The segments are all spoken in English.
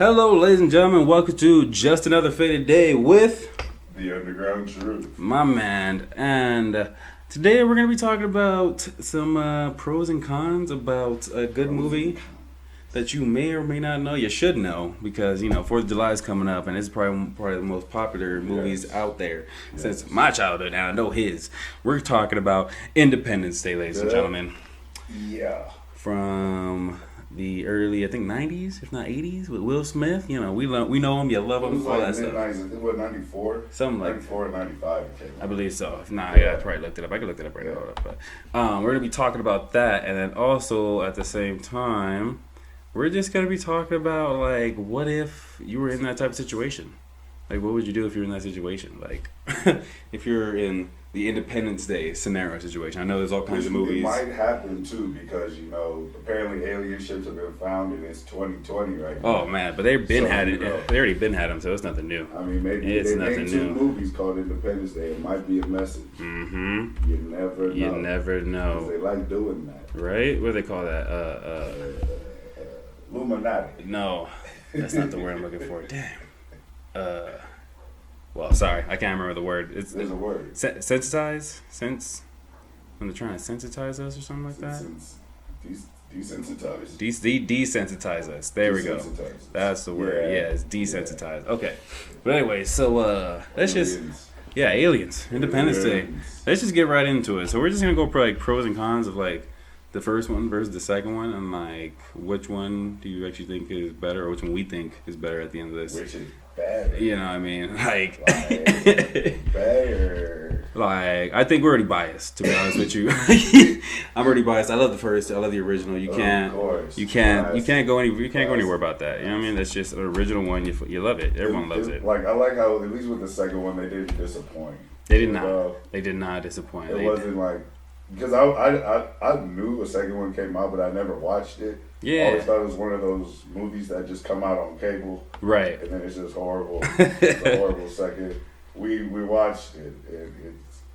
Hello, ladies and gentlemen. Welcome to Just Another Faded Day with The Underground Truth. my man. And today we're going to be talking about some pros and cons about a good movie that you may or may not know. You should know because, 4th of July is coming up and it's probably the most popular movies out there since my childhood. And I know his. We're talking about Independence Day, ladies and gentlemen. Yeah. From the early, I think, 90s, if not 80s, with Will Smith. We know him, you love It him, was all like that stuff. mid-90s. I think it was 94? Something like 94 or 95. I believe so. If not, I probably looked it up. I could look it up right now. But we're going to be talking about that. And then also, at the same time, we're just going to be talking about, like, what if you were in that type of situation? Like, what would you do if you were in that situation? Like, if you're in the Independence Day scenario situation. I know there's all kinds of movies. It might happen, too, because, apparently alien ships have been found and it's 2020 right now. Oh, man, but they've been had it. They already been had them, so it's nothing new. I mean, maybe it's they nothing made two new. movies called Independence Day. It might be a message. Mm-hmm. You never know. You never know. 'Cause they like doing that. Right? What do they call that? Illuminati. No, that's not the word I'm looking for. Damn. Well, sorry, I can't remember the word. There's a word. Sensitize? When they're trying to sensitize us or something like that? Desensitized. Desensitize us. There we go. Desensitize. That's the word. Yeah. Yeah, it's desensitize. Okay. But anyway, so let's just... Yeah, aliens. Independence Day. Let's just get right into it. So we're just going to go for like pros and cons of like the first one versus the second one, and like which one do you actually think is better, or which one we think is better at the end of this? Which is better. You know what I mean? Like better. Like, I think we're already biased, to be honest with you. I'm already biased. I love the first. I love the original. You can't go anywhere about that. You know what I mean? That's just an original one. You love it. Everyone loves it. Like, I like how at least with the second one they didn't disappoint. They did not. They did not disappoint. It wasn't like, because I knew a second one came out, but I never watched it. Yeah. I always thought it was one of those movies that just come out on cable. Right. And then it's just horrible. It's a horrible second. We watched it.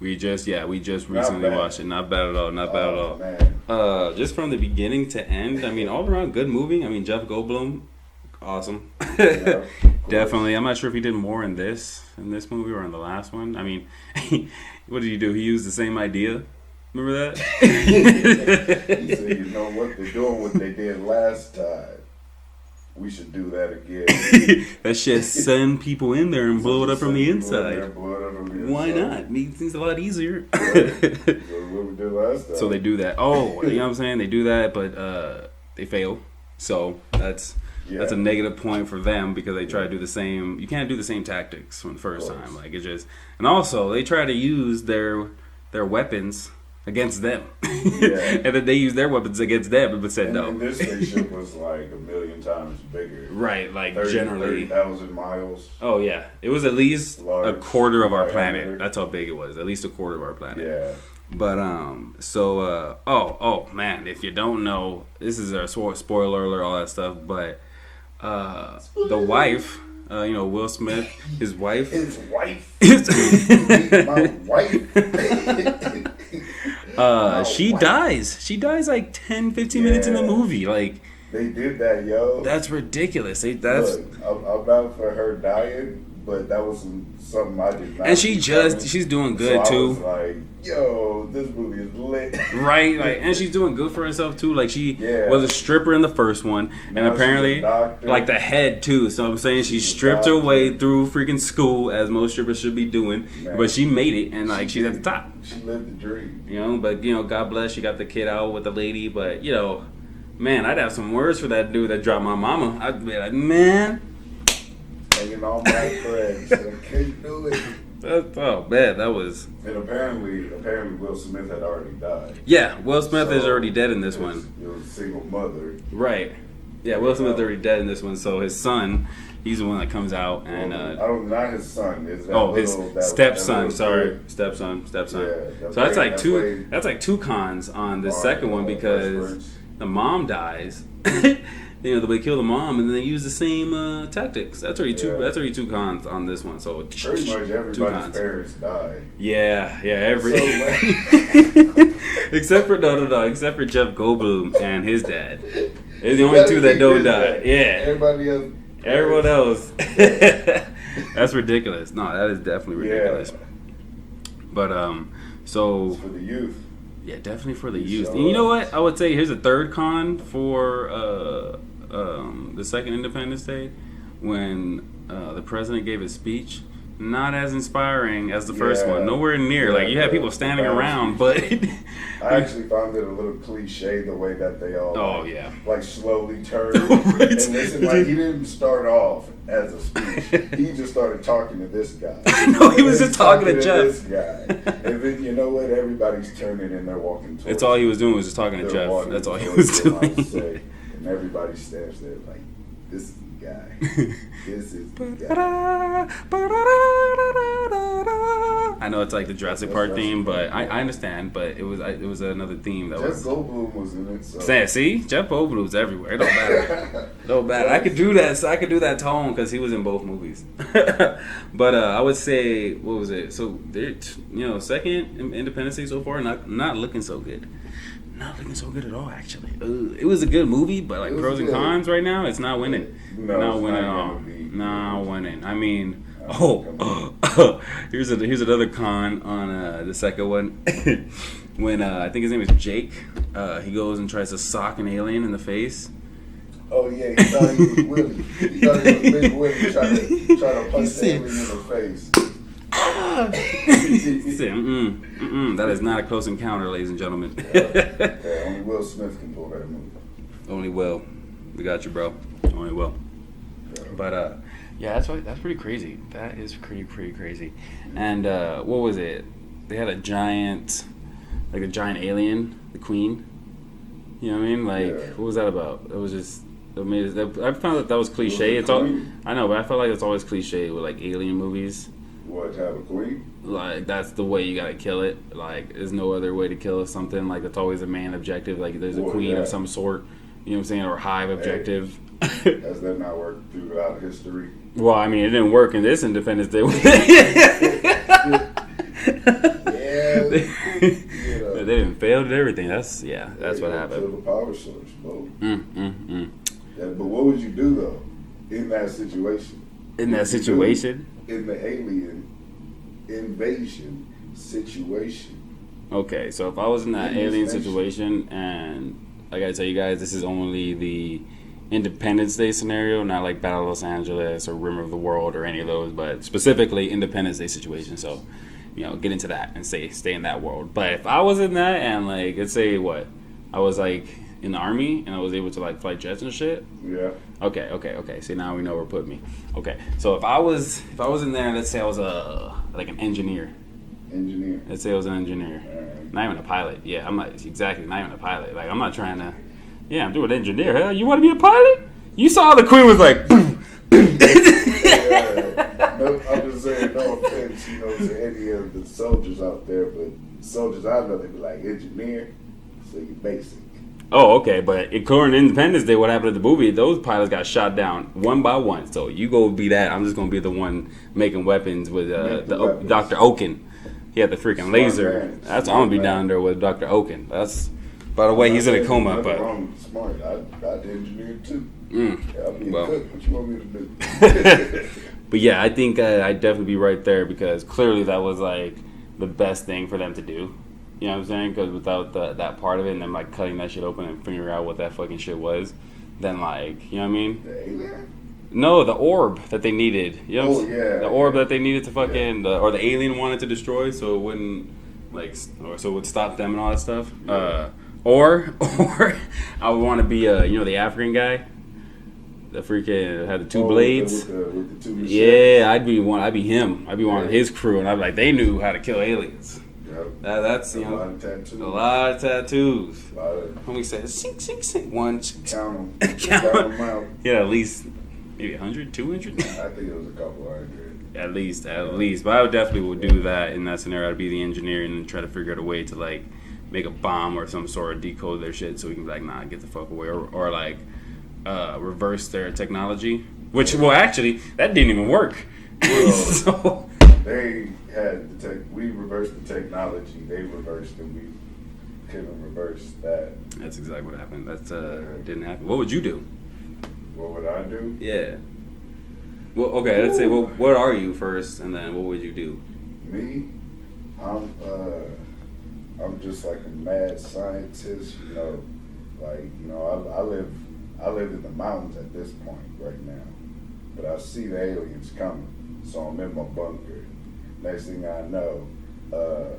We just recently watched it. Not bad at all. Not bad at all. Man. Just from the beginning to end, I mean, all around good movie. I mean, Jeff Goldblum, awesome. Yeah, Definitely. I'm not sure if he did more in this movie or in the last one. I mean, what did he do? He used the same idea. Remember that? He said, you know what? They're doing what they did last time. We should do that again. That shit send people in there and blow it up from the inside. Why Inside. not? Make things a lot easier. What we did last time. So they do that. Oh, you know what I'm saying? They do that, but they fail. So that's a negative point for them because they try to do the same. You can't do the same tactics from the first time. Like, it just, and also they try to use their weapons against them. Yeah. And then they use their weapons against them, but said no. And this spaceship was like 1,000,000 times bigger. Right, like 30,000 miles. Oh yeah, it was at least Large, a quarter of our diameter. planet. That's how big it was. At least a quarter of our planet. Yeah. But oh man, if you don't know, this is a spoiler alert, all that stuff. But the wife, Will Smith, his wife. His wife. My wife. She dies. She dies like 10, 15 minutes in the movie. Like, they did that, yo. that's ridiculous. Look, I'm not for her dying, but that was something I did not. And she's doing good so too. I was like, yo, this movie is lit. Right, like, and she's doing good for herself too. Like, she was a stripper in the first one, and Now apparently, she's a doctor. like, the head too. So I'm saying she stripped her way through freaking school, as most strippers should be doing. Man. But she made it, and like, she's at the top. She lived the dream. But God bless, she got the kid out with the lady. But man, I'd have some words for that dude that dropped my mama. I'd be like, man, Hanging on my friends. I couldn't do it. oh man, that was. And apparently Will Smith had already died. Yeah, Will Smith is So, already dead in this one. It was a single mother. Right. Yeah, Will Smith already dead in this one. So his son, he's the one that comes out and. Not his son. It's that His stepson. Sorry, stepson. Yeah, So that's like two. That's like two cons on the second one because the mom dies. They kill the mom and then they use the same tactics. That's already two. Yeah. That's already two cons on this one. So Pretty much everybody's parents died. Yeah, every So, except for except for Jeff Goldblum and his dad. They're the only two that don't die. Yeah. Everybody else. Everyone else. That's ridiculous. No, that is definitely ridiculous. Yeah. But so It's for the youth. yeah, definitely for the You youth. show And you know us. what? I would say here's a third con for the second Independence Day when the president gave his speech. Not as inspiring as the first Yeah. one. Nowhere near. Like you had people standing around, but I actually found it a little cliche the way that they all oh yeah. like slowly turned Right. and listen. Like he didn't start off as a speech. He just started talking to this guy. I know, he was just talking to Jeff. this guy, and then you know what? Everybody's turning and they're walking towards. That's all he was doing was just talking to they're Jeff. walking That's all he towards was him, I doing. say, and everybody stands there like, this is the guy. This is the guy. I know it's like the Jurassic Park theme, but I understand. But it was another theme that Jeff was. Goldblum was in it. So. See, Jeff Goldblum's everywhere. It don't matter. Don't matter. I could do that. So I could do that tone because he was in both movies. But I would say, what was it? So second Independence Day so far, not looking so good. Not looking so good at all, actually. It was a good movie, but like It was pros and good. cons right now, it's not winning. No, not it's winning at not all. gonna be. Not winning. I mean, Come here's another con on the second one. When I think his name is Jake, he goes and tries to sock an alien in the face. Oh yeah, he thought he was Willie. He thought he was Big Willie trying to punch the alien in the face. He said, that is not a close encounter, ladies and gentlemen. Yeah, only Will Smith can pull that move. Only Will. We got you, bro. Only Will. Yeah. But yeah, that's pretty crazy. That is pretty crazy. And what was it? They had a giant alien, the Queen. You know what I mean? Like, Yeah. what was that about? It was just. I found that was cliche. It's all. Queen? I know, but I felt like it's always cliche with like alien movies. What, have a queen? Like that's the way you gotta kill it. Like there's no other way to kill something. Like it's always a man objective. Like there's a Well, queen yeah. of some sort. You know what I'm saying? Or hive objective. Has that not worked throughout history? Well, I mean, it didn't work in this Independence Day. Yeah, you know. They didn't fail at everything. That's what Yeah, happened. Kill the power source, bro. Mm. Yeah, but what would you do though in that situation? In that situation, In the alien invasion situation. okay. So if I was in that In this alien nation. situation, and I gotta tell you guys, this is only the Independence Day scenario, not like Battle of Los Angeles or Rim of the World or any of those, but specifically Independence Day situation. So, get into that and stay in that world. But if I was in that and like, let's say I was like in the army and I was able to like fly jets and shit. Yeah. Okay. See, now we know where it put me. Okay, so if I was in there, let's say I was an engineer. Engineer. Let's say I was an engineer. Alright. Not even a pilot. Yeah, I'm not exactly not even a pilot. Like I'm not trying to. Yeah, I'm doing engineer. Hell, you want to be a pilot? You saw the Queen was like. Yeah. No, I'm just saying, no offense, to any of the soldiers out there, but soldiers I know, they be like, engineer, so you basic. Oh, okay, but according to Independence Day, what happened to the movie? Those pilots got shot down one by one. So you go be that. I'm just gonna be the one making weapons with Weapons. Dr. Oaken. He had the freaking Smart laser. man. That's I'm gonna be Smart down man. there with Dr. Oaken. That's by the way, he's in a coma, but. I'm smart. I did engineer too. Mm. Yeah, I'll be Well. a cook. What you want me to do? But yeah, I think I'd definitely be right there because clearly that was like the best thing for them to do. You know what I'm saying? Because without that part of it and them like cutting that shit open and figuring out what that fucking shit was, then like, you know what I mean? The alien? No, the orb that they needed. You know what I'm Oh, saying? yeah, The orb yeah. that they needed to fucking, or the alien wanted to destroy so it wouldn't, like, or so it would stop them and all that stuff. Yeah. Or I would want to be, the African guy. The freaking had the two blades. With the two machetes. Yeah, I'd be him. I'd be one of his crew, and I'd be like, they knew how to kill aliens. Yep. That's A lot of tattoos. a lot of tattoos. A lot of Homie said, sing, one. count them. Count Count them out. Yeah, at least maybe 100, 200. I think it was a couple hundred. At least. But I would definitely would do that in that scenario. I'd be the engineer and try to figure out a way to like make a bomb or some sort of decode their shit so we can be like, nah, get the fuck away, or like reverse their technology. Which, well, actually, that didn't even work. Well, So They had we reversed the technology. They reversed and we couldn't reverse that. that's exactly what happened. That didn't happen. What would you do? What would I do? Yeah. Well, okay, let's say, well, what are you first, and then what would you do? Me, I'm just like a mad scientist, you know. Like, you know, I live in the mountains at this point right now, but I see the aliens coming, so I'm in my bunker. Next thing I know, the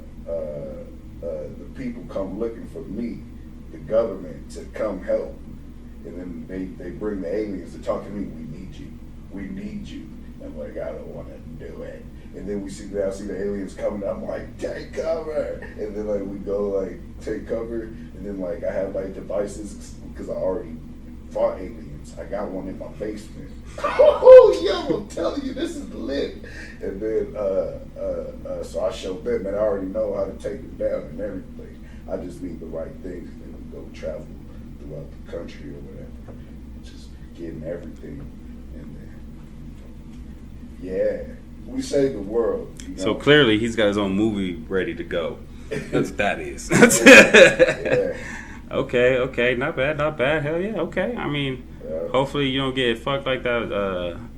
people come looking for me, the government, to come help, and then they bring the aliens to talk to me. We need you. I'm like, I don't want to do it. And then I see the aliens coming. I'm like, take cover. And then like we go like take cover. And then like I have like devices because I already fought aliens. I got one in my basement. Oh, yo, I'm telling you, this is lit. And then so I showed them that I already know how to take it down and everything. I just need the right things. And then we go travel throughout the country or whatever. Just getting everything in there. Yeah. We save the world. You know? So clearly, he's got his own movie ready to go. That's what that is. Yeah. Okay, not bad. Hell yeah, okay. I mean, hopefully you don't get fucked like that,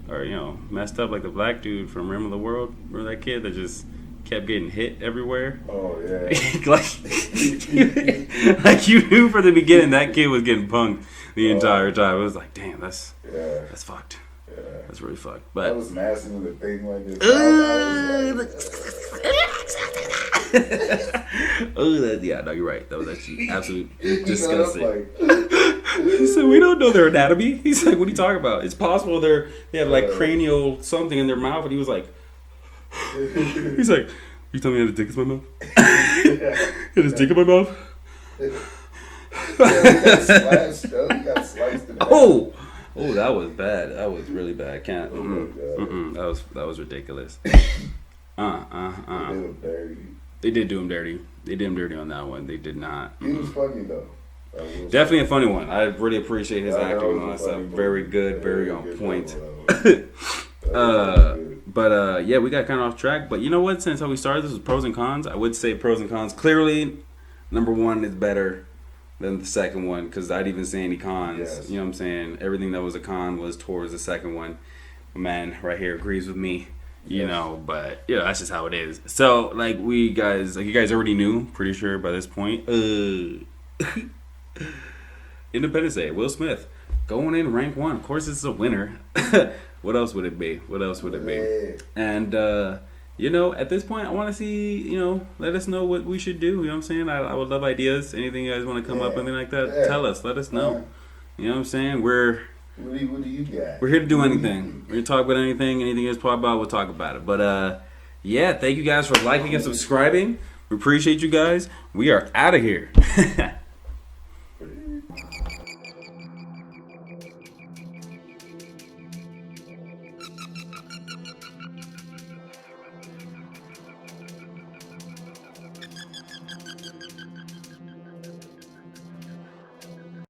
or you know, messed up like the black dude from Rim of the World. Remember that kid that just kept getting hit everywhere? Oh yeah. like you knew from the beginning that kid was getting punked the entire time. It was like, damn, that's fucked. Yeah. That's really fucked. I But was messing with a thing like this. yeah, no, you're right. That was actually absolutely disgusting. disgusting. He said, we don't know their anatomy. He's like, what are you talking about? It's possible they have like cranial something in their mouth. And he was like, he's like, you telling me I had a dick in my mouth? Had his dick in my mouth? He got sliced in half. Oh, that was bad. That was really bad. I can't. Oh my God. That was ridiculous. They did him dirty. They did do him dirty. They did him dirty on that one. They did not. He was funny though. Definitely a funny one. I really appreciate his acting on that stuff. Very good, very on point. But yeah, we got kind of off track. But you know what? Since how we started, this was pros and cons. I would say pros and cons. Clearly, number one is better than the second one because I didn't even say any cons. Yes. You know what I'm saying? Everything that was a con was towards the second one. My man right here agrees with me. You know, but yeah, that's just how it is. So like you guys already knew, pretty sure by this point. Independence Day, Will Smith going in rank 1. Of course, it's a winner. What else would it be? And you know, at this point, I want to see, you know, let us know what we should do. You know what I'm saying? I would love ideas. Anything you guys want to come up, anything like that, tell us. Let us know. You know what I'm saying? What do you got? We're here to do anything. We're here to talk about anything. Anything you guys talk about, we'll talk about it. But yeah, thank you guys for liking and subscribing. We appreciate you guys. We are out of here.